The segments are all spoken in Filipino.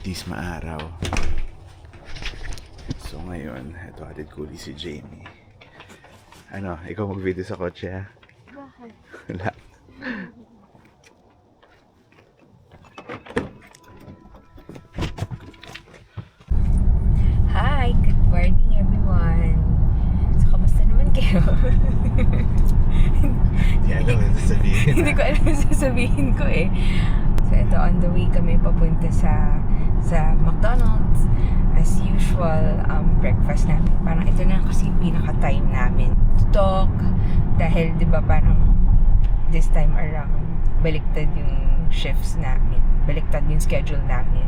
Dis maaraw. So ngayon, ito atid ko ulit si Jamie. Ano, ikaw mag-video sa kotse ha? Bakit? Wala. Hi! Good morning everyone! So, kamusta naman kayo? Hindi alam mo sasabihin. Hindi ko alam ang sasabihin ko eh. So, ito, on the way kami papunta sa McDonald's. As usual, breakfast namin. Parang ito na kasi yung pinaka-time namin to talk. Dahil, di ba, parang this time around, baliktad yung shifts namin. Baliktad yung schedule namin.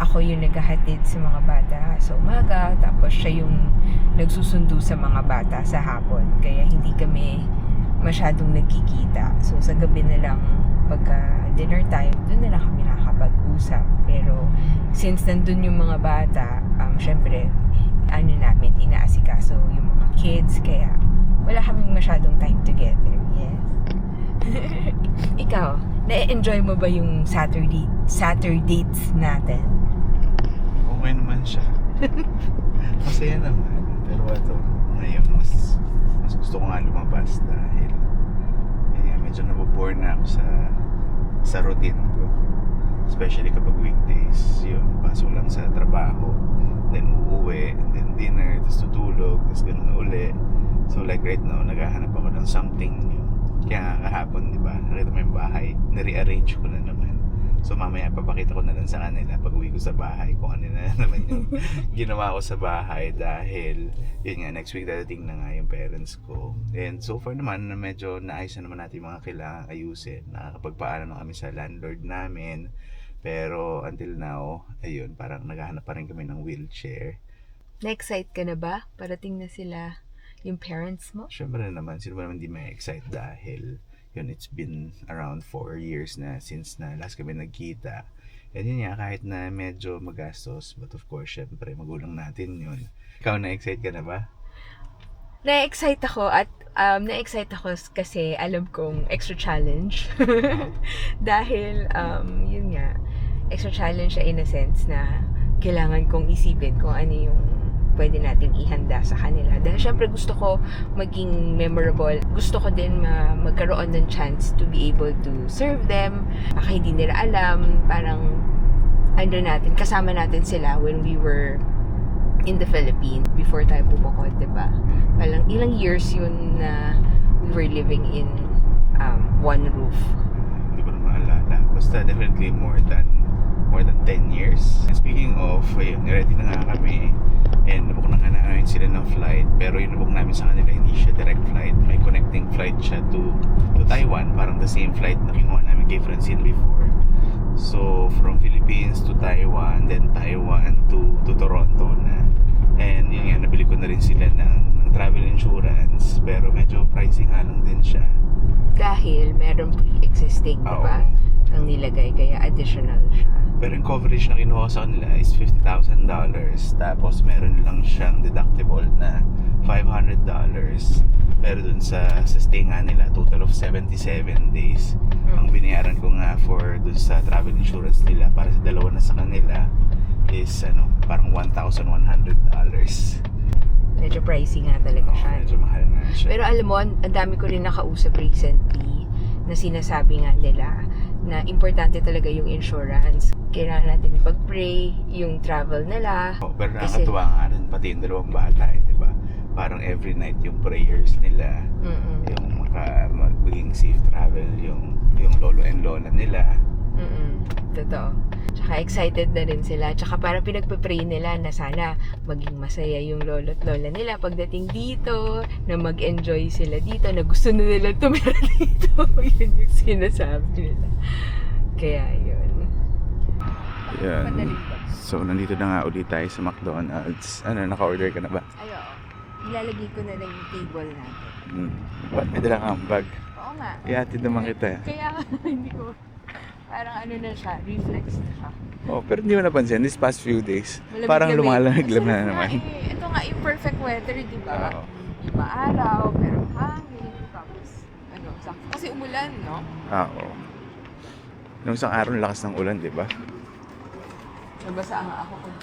Ako yung naghahatid sa mga bata sa umaga, tapos siya yung nagsusundo sa mga bata sa hapon. Kaya hindi kami masyadong nagkikita. So, sa gabi na lang, pagka dinner time, doon na lang kami nakakapag-usap. Pero, since nandun yung mga bata, syempre, namin, inaasikaso yung mga kids, kaya wala kaming masyadong time together. Yes. Ikaw, na-enjoy mo ba yung Saturdays natin? Okay naman siya. Masaya naman. Pero ito, ngayon mas gusto ko nga lumabas dahil medyo nabobore na ako sa routine ko. Especially kapag weekdays, yun, pasok lang sa trabaho, then uuwi, and then dinner, tapos tutulog, tapos ganun na uli. So like right now, naghahanap ako ng something new. Kaya nga kahapon, di ba, nakita mo yung bahay, nare-arrange ko na naman. So mamaya papakita ko na lang sa kanila pag uwi ko sa bahay kung ano na naman yung ginawa ko sa bahay dahil yun nga, next week dadating na nga yung parents ko. And so far naman, medyo naayos na naman natin yung mga kailangan ayusin. Nakakapagpaalam na kami sa landlord namin. Pero until now, ayun, parang naghahanap pa rin kami ng wheelchair. Na-excite ka na ba? Parating na sila yung parents mo? Siyempre naman, sino ba naman di ma-excite dahil yun, it's been around 4 years na since na last kami nagkita. And yun nga, kahit na medyo magastos, but of course, syempre, magulang natin yun. Ikaw, na-excite ka na ba? Na-excite ako at na-excite ako kasi alam kong extra challenge. Dahil, yun nga, extra challenge siya in a sense na kailangan kong isipin kung ano yung pwede nating ihanda sa kanila. Dahil syempre gusto ko maging memorable. Gusto ko din magkaroon ng chance to be able to serve them. Baka hindi nila alam, parang kasama natin sila when we were in the Philippines before tayo bumukod, diba? Parang ilang years yun na we were living in one roof. Hindi ko na maalala. Basta definitely more than 10 years. And speaking of, ayun, ready na nga kami. And nabook na nga namin sila ng flight. Pero yung nabook namin sa kanila, hindi siya direct flight. May connecting flight siya to Taiwan. Parang the same flight na kinuha namin kay Francine before. So, from Philippines to Taiwan, then Taiwan to Toronto na. And yun nga, nabili ko na rin sila ng travel insurance. Pero medyo pricing nga lang din siya. Dahil meron pre-existing, diba? Ang nilagay, kaya additional siya. Pero yung coverage na kinuha sa kanila is $50,000. Tapos meron lang siyang deductible na $500. Pero dun sa stay nga nila, total of 77 days. Ang binayaran ko nga for dun sa travel insurance nila para sa dalawa na sa kanila is parang $1,100. Medyo pricey nga talaga siya. Medyo mahal nga siya. Pero alam mo, ang dami ko rin nakausap recently na sinasabi nga nila na importante talaga yung insurance. Kailangan natin ipag-pray yung travel nila. Pero nakakatuwa nga rin pati yung dalawang bata, diba? Parang every night yung prayers nila, yung magiging safe travel, yung lolo and lola nila. Totoo. Tsaka excited na rin sila. Tsaka parang pinagpe-pray nila na sana maging masaya yung lolo at lola nila pagdating dito, na mag-enjoy sila dito, na gusto na nila tumira dito. Yun yung sinasabi nila. Kaya yun. Yan. Madali ba? So, nandito na nga ulit tayo sa McDonald's. Naka-order ka na ba? Ay, oo. Ilalagay ko na lang yung table natin. Ba't may dala kang bag? Oo nga. Ihatid naman kita. Kaya hindi ko, parang na siya, reflex na siya. Oh, pero hindi mo napansin, this past few days, Malamig-lamig. parang lumalamig na naman. Ito nga yung perfect weather, di ba? Oo. Yung maaraw, pero hangin, tapos, sakto. Kasi umulan, no? Oo. Nung isang araw, lakas ng ulan, di ba? Nabasa ang ako pag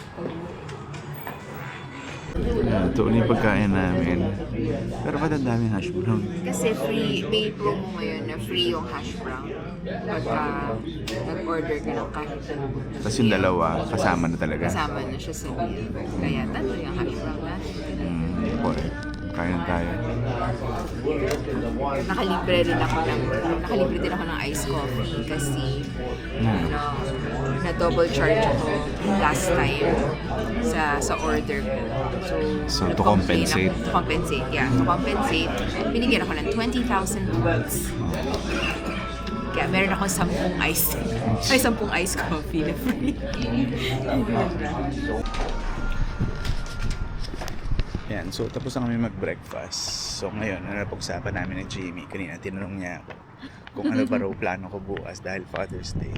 Ito ulit yung pagkain namin. Pero ba't ang daming hash brown? Kasi free, may promo ngayon na free yung hash brown. Pagka nag-order ka ng kahit anong Tapos yung dalawa, kasama na talaga. kasama na siya sa meal. Kaya tatlo yung hash brown natin. Boy, kain tayo. Nakalibre din ako ng iced coffee kasi na double charge ako last time sa order ko. So, to nag-complain compensate? To compensate, binigyan ako ng 20,000 boots. Kaya meron akong 10 iced coffee na free. Yan, so tapos na kami mag-breakfast. So ngayon, napag-usapan namin ni Jamie. Kanina tinanong niya ako kung ano ba raw plano ko bukas dahil Father's Day.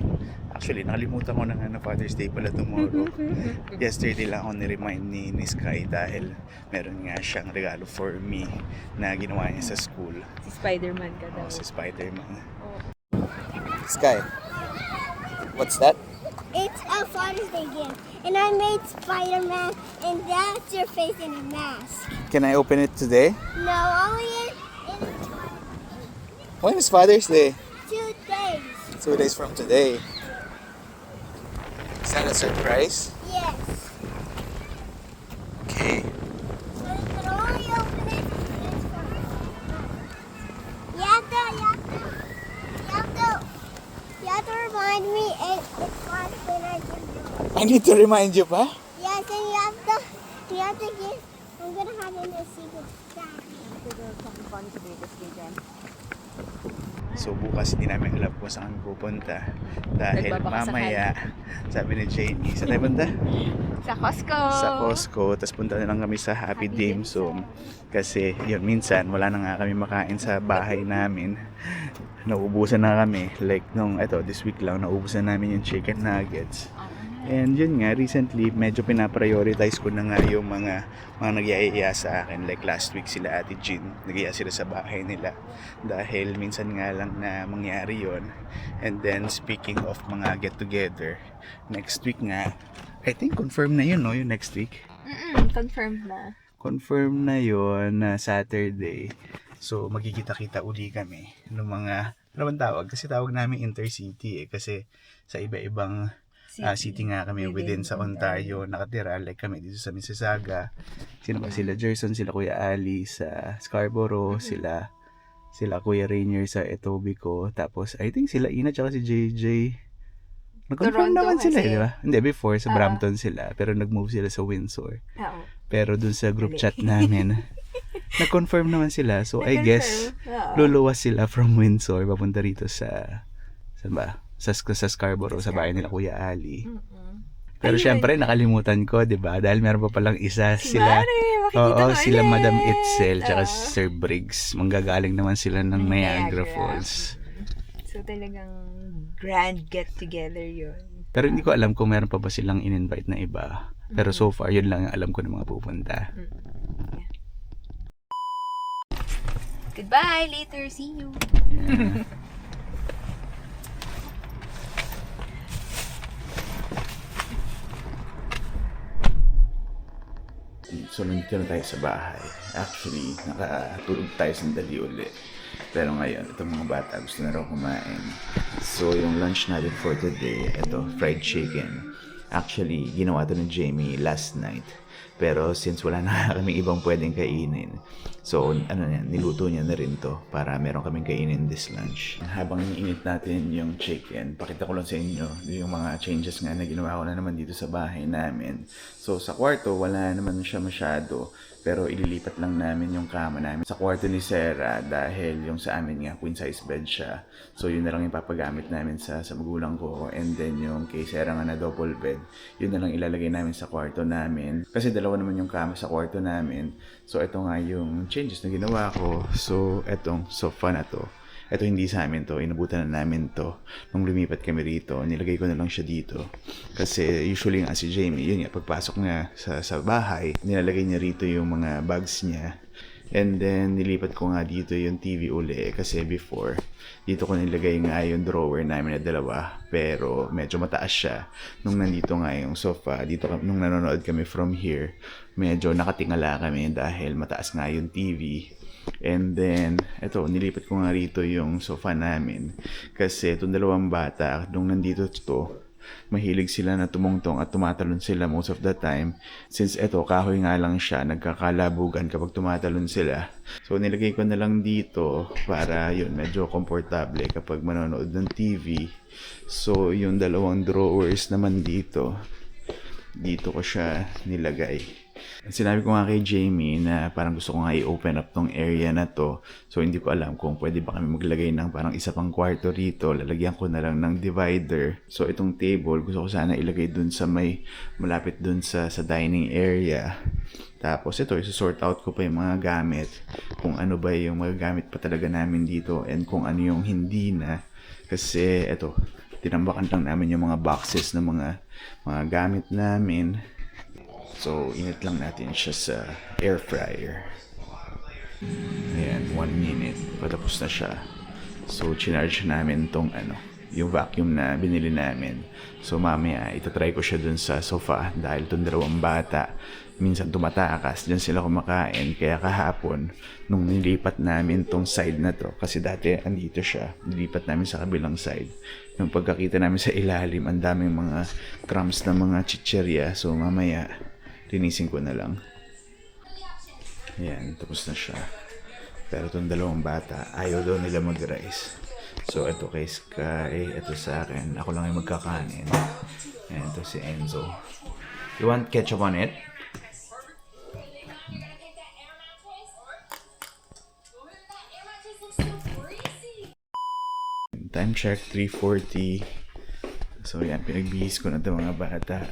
Actually, nakalimutan ko na nga na Father's Day pala tomorrow. Yesterday lang ako ni-remind ni Sky dahil meron nga siyang regalo for me na ginawa niya sa school. Si Spider-Man ka daw. Si Spider-Man. Sky, what's that? It's a Father's Day gift, and I made Spider-Man, and that's your face in a mask. Can I open it today? No, only in When is Father's Day? 2 days. 2 days from today. Is that a surprise? Yes. Okay. But only open it in you have to remind me, and it's fun when I give you. I need to remind you pa? Yes, and you have to give. I'm gonna have it in a secret stash. So bukas hindi namin alam kung saan kami pupunta dahil Nagbabaka mamaya sabi ni Jamie, saan tayo punta? Sa Costco! Sa Costco, tapos punta na lang kami sa Happy Dim Sum kasi yun, minsan wala na nga kami makain sa bahay namin. Nauubusan na kami, like this week lang nauubusan namin yung chicken nuggets. And yun nga, recently medyo pinaprioritize ko na nga yung mga nagyayaya sa akin. Like last week sila Ate Jean, nagyaya sila sa bahay nila dahil minsan nga lang na mangyari yon. And then speaking of mga get together, next week nga, I think confirm na yun, no? Yung next week. Confirmed na. Confirm na yun na Saturday. So magkikita-kita uli kami ng mga, ano bang tawag? Kasi tawag namin intercity kasi sa iba-ibang city nga kami within sa Ontario nakatira, like kami dito sa Mississauga. Sino ba sila? Jerson, sila Kuya Ali sa Scarborough, sila Kuya Rainier sa Etobicoke, tapos I think sila Ina tsaka si JJ. Nag-confirm Toronto naman sila, kasi. di ba? Hindi, before sa Brampton sila, pero nag-move sila sa Windsor. Oo. Pero dun sa group chat namin, nag-confirm naman sila. So I guess luluwas sila from Windsor papunta rito sa saan ba? Sa Scarborough, sa bahay nila Kuya Ali. Pero syempre nakalimutan ko, 'di ba? Dahil meron pa palang isa sila. Oo, sila Madam Itzel tsaka si Sir Briggs. Manggagaling naman sila ng Niagara Falls. So talagang grand get together yun. Pero hindi ko alam kung meron pa ba silang in-invite na iba. Pero so far, yun lang ang alam ko ng mga pupunta. Goodbye, later, see you. Yeah. So, nandito na tayo sa bahay. Actually, nakatulog tayo sandali ulit. Pero ngayon, itong mga bata gusto na raw kumain. So, yung lunch natin for today, ito, fried chicken. Actually, ginawa to ni Jamie last night. Pero since wala na kaming ibang pwedeng kainin, so niluto niya na rin to para meron kaming kainin this lunch. Habang iniinit natin yung chicken, pakita ko lang sa inyo yung mga changes nga na ginawa ko na naman dito sa bahay namin. So sa kwarto, wala naman siya masyado. Pero ililipat lang namin yung kama namin sa kwarto ni Sarah dahil yung sa amin nga queen size bed siya. So yun na lang yung papagamit namin sa magulang ko, and then yung kay Sarah nga na double bed, yun na lang ilalagay namin sa kwarto namin. Kasi dalawa naman yung kama sa kwarto namin. So ito nga yung changes na ginawa ko. So etong sofa na to. Ito hindi sa amin to, inabutan na namin to. Nung lumipat kami rito, nilagay ko na lang siya dito. Kasi usually nga si Jamie, yun nga, pagpasok nga sa bahay, nilalagay niya rito yung mga bags niya. And then, nilipat ko nga dito yung TV uli kasi before, dito ko nilagay nga yung drawer namin na dalawa. Pero medyo mataas siya. Nung nandito nga yung sofa, dito nung nanonood kami from here, medyo nakatingala kami dahil mataas nga yung TV. And then, eto, nilipat ko nga rito yung sofa namin. Kasi itong dalawang bata, nung nandito to, mahilig sila na tumungtong at tumatalon sila most of the time. Since eto, kahoy nga lang siya, nagkakalabugan kapag tumatalon sila. So, nilagay ko na lang dito para yun, medyo komportable kapag manonood ng TV. So, yung dalawang drawers naman dito ko siya nilagay. Sinabi ko nga kay Jamie na parang gusto ko nga i-open up tong area na to. So, hindi ko alam kung pwede ba kami maglagay ng parang isa pang kwarto rito. Lalagyan ko na lang ng divider. So, itong table, gusto ko sana ilagay dun sa may malapit dun sa dining area. Tapos, ito, isusort out ko pa yung mga gamit. Kung ano ba yung magagamit pa talaga namin dito and kung ano yung hindi na. Kasi, ito, tinambakan lang namin yung mga boxes ng mga gamit namin. So, init lang natin siya sa air fryer. Ayan, 1 minute. Patapos na siya. So, chinarge namin tong yung vacuum na binili namin. So, mamaya, itatry ko siya dun sa sofa dahil itong dalawang bata, minsan tumatakas. Diyan sila kumakain. Kaya kahapon, nung nilipat namin tong side na to, kasi dati andito siya, nilipat namin sa kabilang side. Nung pagkakita namin sa ilalim, ang daming mga crumbs na mga chichirya. So, mamaya, linisin ko na lang. Ayan, tapos na siya. Pero itong dalawang bata, ayaw daw nila mag-rice. So, ito kay Sky, ito sa akin. Ako lang yung magkakanin. Ayan, ito si Enzo. You want ketchup on it? Time check, 3:40. So, yan, pinagbihis ko na ito mga bata.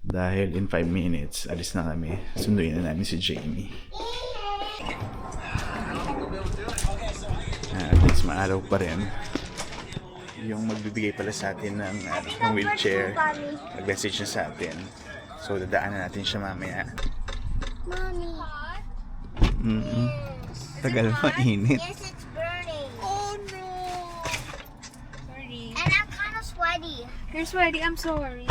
Dahil in 5 minutes, alis na kami. Sunduin na namin si Jamie. At least maaraw pa rin. Yung magbibigay pala sa atin ng wheelchair, nag-message na sa atin. So, dadaanan natin siya mamaya. Mommy. Tagal mainit. Yes, it's burning. Oh no! Sorry. And I'm kind of sweaty. You're sweaty, I'm sorry.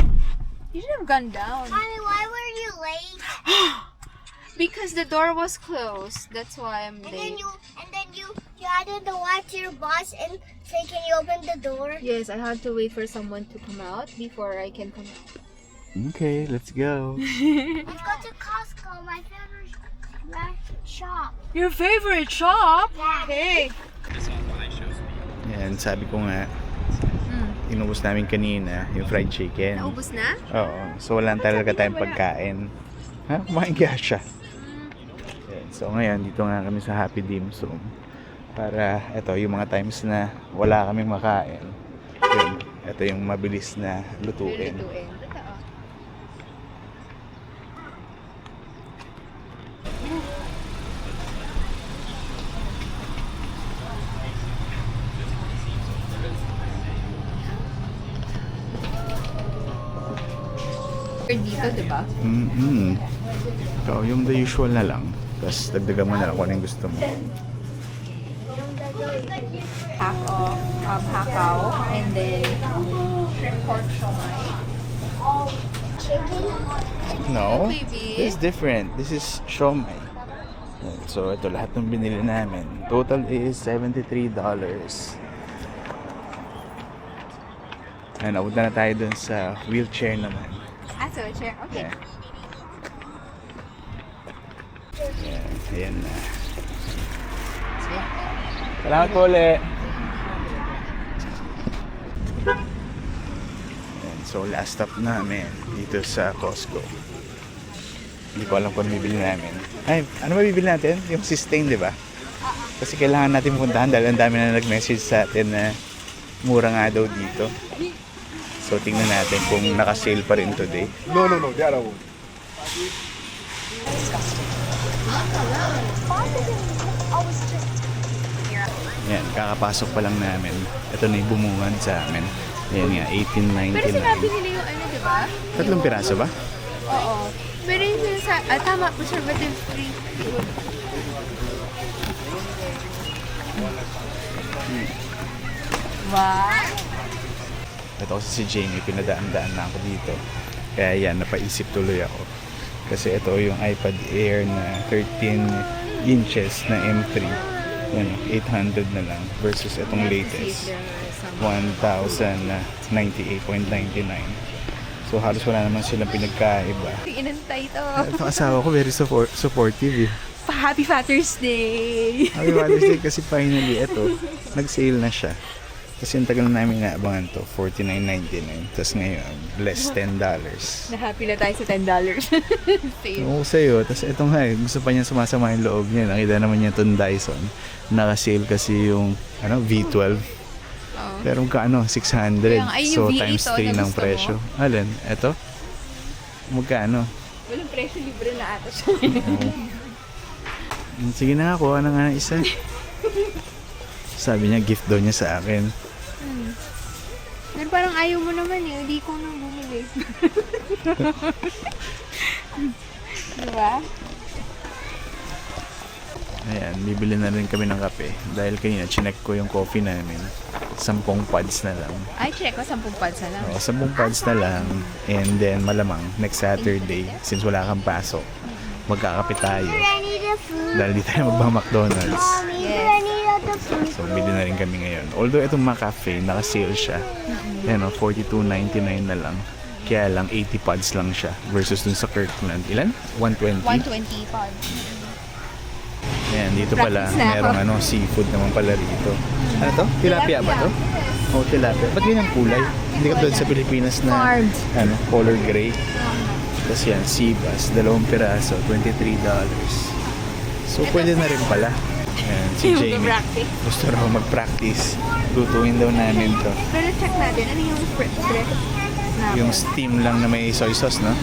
You should have gone down. Mommy, why were you late? Because the door was closed. That's why I'm And late. then you added the watch to your boss and say, can you open the door? Yes, I had to wait for someone to come out before I can come out. Okay, let's go. Let's go to Costco, my favorite shop. Your favorite shop? Yeah. Hey. Yan, sabi ko nga, inubos namin kanina yung fried chicken. Naubos na? Oo. So, wala talaga tayong pagkain. Ha? Kumain kaya siya. Yan. So, ngayon, dito nga kami sa Happy Dim Sum. Para, eto, yung mga times na wala kaming makain. Yun. Ito yung mabilis na lutuin. Lutuin. Totoo. Dito, di ba? Ikaw, yung the usual na lang. Tapos, dagdagan mo na lang kung ano yung gusto mo. Half of hakaw and then shrimp pork siomai. No, Baby. this is different. This is siomai. So, ito lahat ng binili namin. Total is $73. Ayan, napunta na tayo dun sa wheelchair naman. Ah, so chair. Okay. Ayan na. Salamat po ulit. Ayan, so last stop namin dito sa Costco. Hindi ko alam kung ano bibili namin. Ay, ano ba bibili natin? Yung sustain, di ba? Kasi kailangan natin puntahan dahil ang dami na nag-message sa atin na mura nga daw dito. So tingnan natin kung naka-sale pa rin today. No, the other one. Yan, kakapasok pa lang namin. Ito na yung bumungan sa amin. Yan nga, Pero sinabi 18.99. nila yung ano, di ba? 3 piraso ba? Oo. Pero yung Tama, preservative free. Wow. Ito kasi si Jamie, pinadaan-daan na ako dito. Kaya yan, napaisip tuloy ako. Kasi ito yung iPad Air na 13 inches na M3. Yan, 800 na lang versus itong latest. 1,098.99. So halos wala naman silang pinagkaiba. Inantay to. Itong asawa ko very supportive eh. Happy Father's Day! Happy Father's Day kasi finally ito, nag-sale na siya. Kasi yung tagal na namin naabangan to, $49.99. Tapos ngayon, less $10. Na-happy na tayo sa $10. Sale. Oo sa'yo. Tapos ito nga eh, gusto pa niya sumasama yung loob niya. Nakita naman niya itong Dyson. Naka-sale kasi yung V12. Oh. Pero magkano? 600. Ay, So yung V8 times 3 na ng gusto presyo. Alin? Ito? Magkano? Walang presyo, libre na ata siya. Oo. Sige na nga, kuha na nga ng isa. Sabi niya, gift daw niya sa akin. Pero parang ayaw mo naman eh. Hindi ko nang bumili. Diba? Ayan, bibili na rin kami ng kape. Dahil kanina, chinek ko yung coffee namin. 10 pods na lang. Ay, check ko, 10 pads na lang. Oo, 10 pods na lang. And then, malamang, next Saturday, since wala kang pasok, magkakape tayo. I need the food. Dahil di tayo magbang-McDonald's. Mommy, I need the food. So, bili na rin kami ngayon. Although, itong McCafe, naka-sale siya. Ayan o, $42.99 na lang. Kaya lang, 80 pods lang siya. Versus dun sa Kirkland. Ilan? 120? 120 pads. Ayan, dito pala, Practice na ako. merong seafood naman pala rito. Ano to? Tilapia ba to? Oh, tilapia. Ba't yun ang kulay? Hindi ka doon sa Pilipinas na Carved. color gray. Tapos yan, sea bass, 2 piraso, $23. So, pwede na rin pala. Ayan, si Jamie. Mag-practice. Gusto raw mag-practice. Lutuin daw namin to. Pero check natin, ano yung bread? Yung steam lang na may soy sauce, no?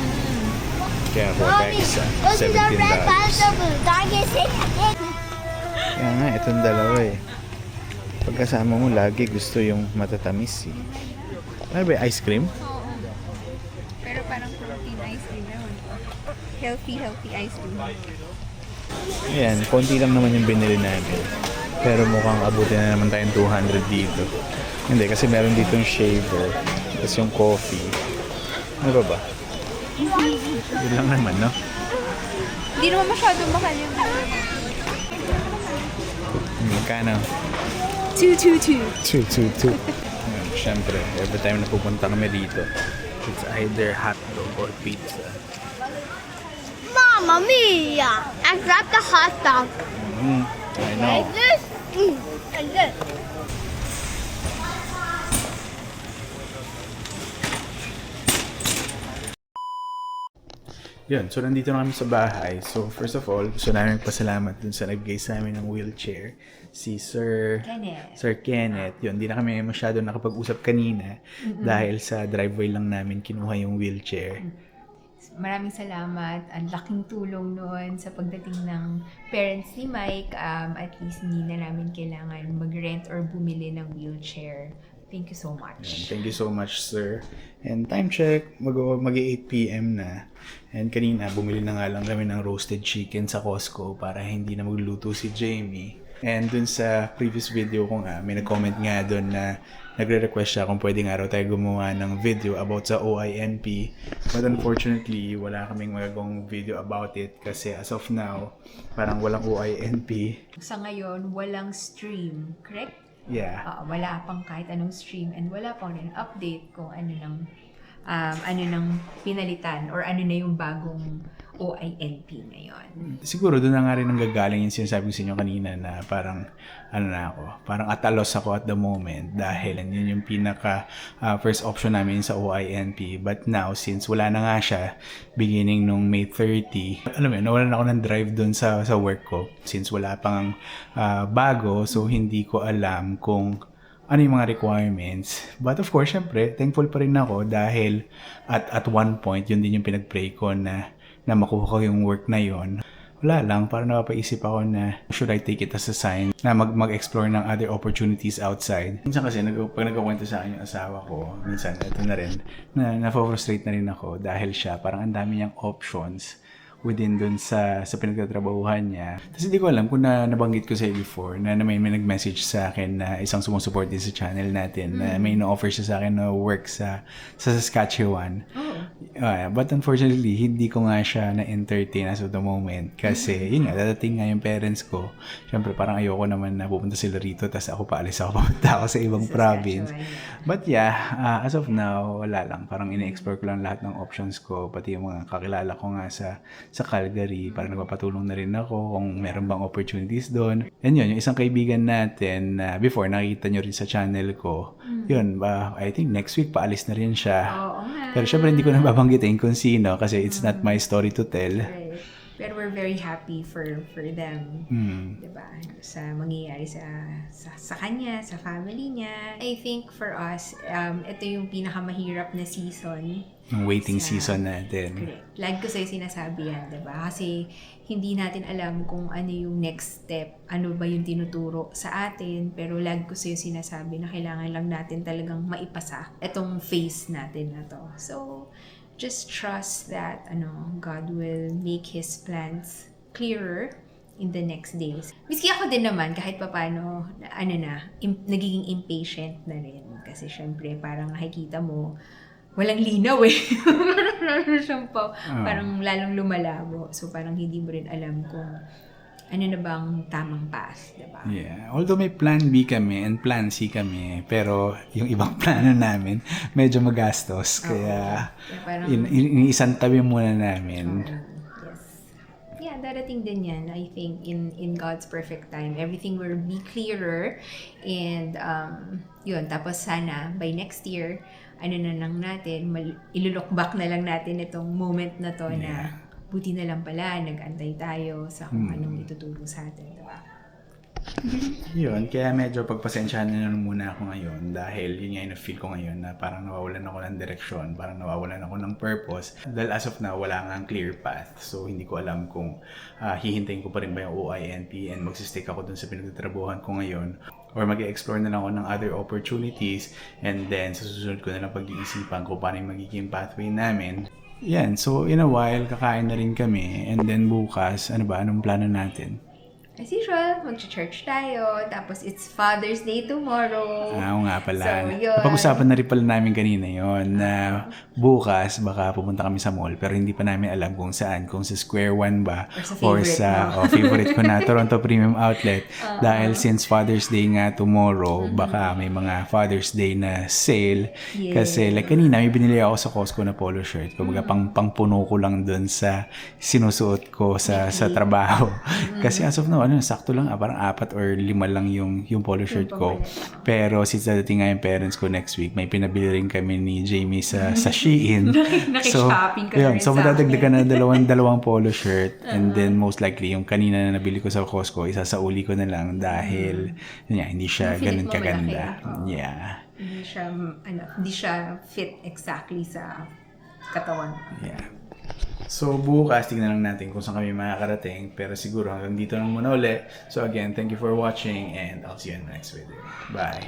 Kaya po, Mommy, isa, go to the red $17. vegetable. Dog is sick. Kaya nga, itong dalawa eh. Pagkasama mo, lagi gusto yung matatamis eh. Ano ba, ice cream? Oo. Pero parang protein ice cream naman. Healthy ice cream. Ayan, konti lang naman yung binili namin. Pero mukhang abutin na naman tayong 200 dito. Hindi, kasi meron dito yung shaver. Tapos yung coffee. Ano ba ba? Yun lang naman, no? Hindi naman masyadong mahal yung Magkano? 222. 222. Ayan, syempre, every time na pupunta kami dito, it's either hotdog or pizza. Mamma mia! I grabbed the hot dog. I know. Like this. Like this. Yun, so nandito na kami sa bahay. So first of all, gusto namin magpasalamat dun sa nagbigay sa amin ng wheelchair, si Sir Kenneth. Yun, di na kami masyado nakapag-usap kanina dahil sa driveway lang namin kinuha yung wheelchair. Maraming salamat. Ang laking tulong noon sa pagdating ng parents ni Mike. At least hindi na namin kailangan mag-rent or bumili ng wheelchair. Thank you so much. Thank you so much, sir. And time check, mag-8 p.m. na. And kanina, bumili na nga lang kami ng roasted chicken sa Costco para hindi na magluto si Jamie. And dun sa previous video ko nga, may nag-comment nga dun na nagre-request siya kung pwede nga raw tayo gumawa ng video about sa OINP. But unfortunately, wala kaming magagawang video about it kasi as of now, parang walang OINP. Sa ngayon, walang stream, correct? Yeah. Wala pang kahit anong stream and wala pang rin update kung ano nang pinalitan or ano na yung bagong OINP ngayon. Siguro doon na nga rin ang gagaling yung sinasabi ko sa inyo kanina na parang parang atalos ako at the moment dahil yun yung pinaka first option namin sa OINP. But now, since wala na nga siya, beginning nung May 30, alam mo yun, nawalan ako ng drive doon sa work ko. Since wala pang bago, so hindi ko alam kung ano yung mga requirements. But of course, syempre, thankful pa rin ako dahil at one point, yun din yung pinag-pray ko na makuha ko yung work na yon. Wala lang, parang napapaisip ako na should I take it as a sign na mag-explore ng other opportunities outside. Minsan kasi, pag nagkakwento sa akin yung asawa ko, minsan, ito na rin, na na-frustrate na rin ako dahil siya, parang ang dami niyang options within dun sa pinagtatrabahuhan niya. Tapos hindi ko alam kung nabanggit ko sa'yo before na may nag-message sa akin na isang sumusuport din sa channel natin na may na-offer siya sa akin na work sa Saskatchewan. But unfortunately, hindi ko nga siya na-entertain as of the moment kasi yun nga, dadating nga yung parents ko. Siyempre parang ayoko naman na pupunta sila rito tapos ako pupunta ako sa ibang province. But yeah, as of now, wala lang. Parang ine-explore ko lang lahat ng options ko, pati yung mga kakilala ko nga sa Calgary. Parang nagpapatulong na rin ako kung meron bang opportunities doon. And yun, yung isang kaibigan natin na before nakita nyo rin sa channel ko, yun, I think next week paalis na rin siya. Pero syempre hindi ko na babanggitin kung sino kasi it's not my story to tell. Right. Pero we're very happy for them. Diba? Sa mangyayari sa kanya, sa family niya. I think for us, ito yung pinakamahirap na season. Yung waiting season natin. Correct. Lagi ko sa'yo sinasabi yan, diba? Kasi hindi natin alam kung ano yung next step, ano ba yung tinuturo sa atin, pero lagi ko sa'yo sinasabi na kailangan lang natin talagang maipasa itong phase natin na to. So, just trust that God will make His plans clearer in the next days. Miski ako din naman, kahit papano, nagiging impatient na rin. Kasi syempre, parang nakikita mo, walang linaw eh. Parang lalong lumalabo. So parang hindi mo rin alam kung ano na bang tamang path, diba? Yeah. Although may plan B kami and plan C kami, pero yung ibang plano namin medyo magastos. Kaya parang, iniisang tabi muna namin. yes. Yeah, darating din yan. I think in God's perfect time, everything will be clearer. And yun, tapos sana by next year, na lang natin, ilulook back na lang natin itong moment na to na buti na lang pala, nag-antay tayo sa kung anong ituturo sa atin, diba? Yun, kaya medyo pagpasensyahan na lang muna ako ngayon dahil yun nga yung feel ko ngayon na parang nawawalan ako ng direksyon, parang nawawalan ako ng purpose. Dahil as of now, wala nga clear path. So, hindi ko alam kung hihintayin ko pa rin ba yung OINP and magsistick ako dun sa pinagtatrabuhan ko ngayon or mag-explore na lang ako ng other opportunities and then sa susunod ko na lang pag-iisipan kung paano yung magiging pathway namin. Yan, so in a while, kakain na rin kami and then bukas, anong plano natin? As usual, mag-church tayo. Tapos, it's Father's Day tomorrow. Oo nga pala. So, yun. Pag-usapan na rin pala namin kanina yon na bukas baka pupunta kami sa mall pero hindi pa namin alam kung saan. Kung sa Square One ba or sa favorite ko na Toronto Premium Outlet. Dahil since Father's Day nga tomorrow, baka may mga Father's Day na sale. Yeah. Kasi like kanina, may binili ako sa Costco na polo shirt. Kumbaga pangpuno ko lang dun sa sinusuot ko sa trabaho. Kasi as of now, sakto lang, parang 4 or 5 lang yung polo shirt ko. Pero since dadating nga yung parents ko next week, may pinabili rin kami ni Jamie sa Shein. Nakishopping ka rin so madadagdagan na dalawang polo shirt. And then most likely, yung kanina na nabili ko sa Costco, isasauli ko na lang dahil hindi siya ganun kaganda. Yeah. Hindi siya fit exactly sa katawan. Yeah. So bukas, tignan lang natin kung saan kami makakarating. Pero siguro hanggang dito lang muna uli. So again, thank you for watching and I'll see you in the next video. Bye!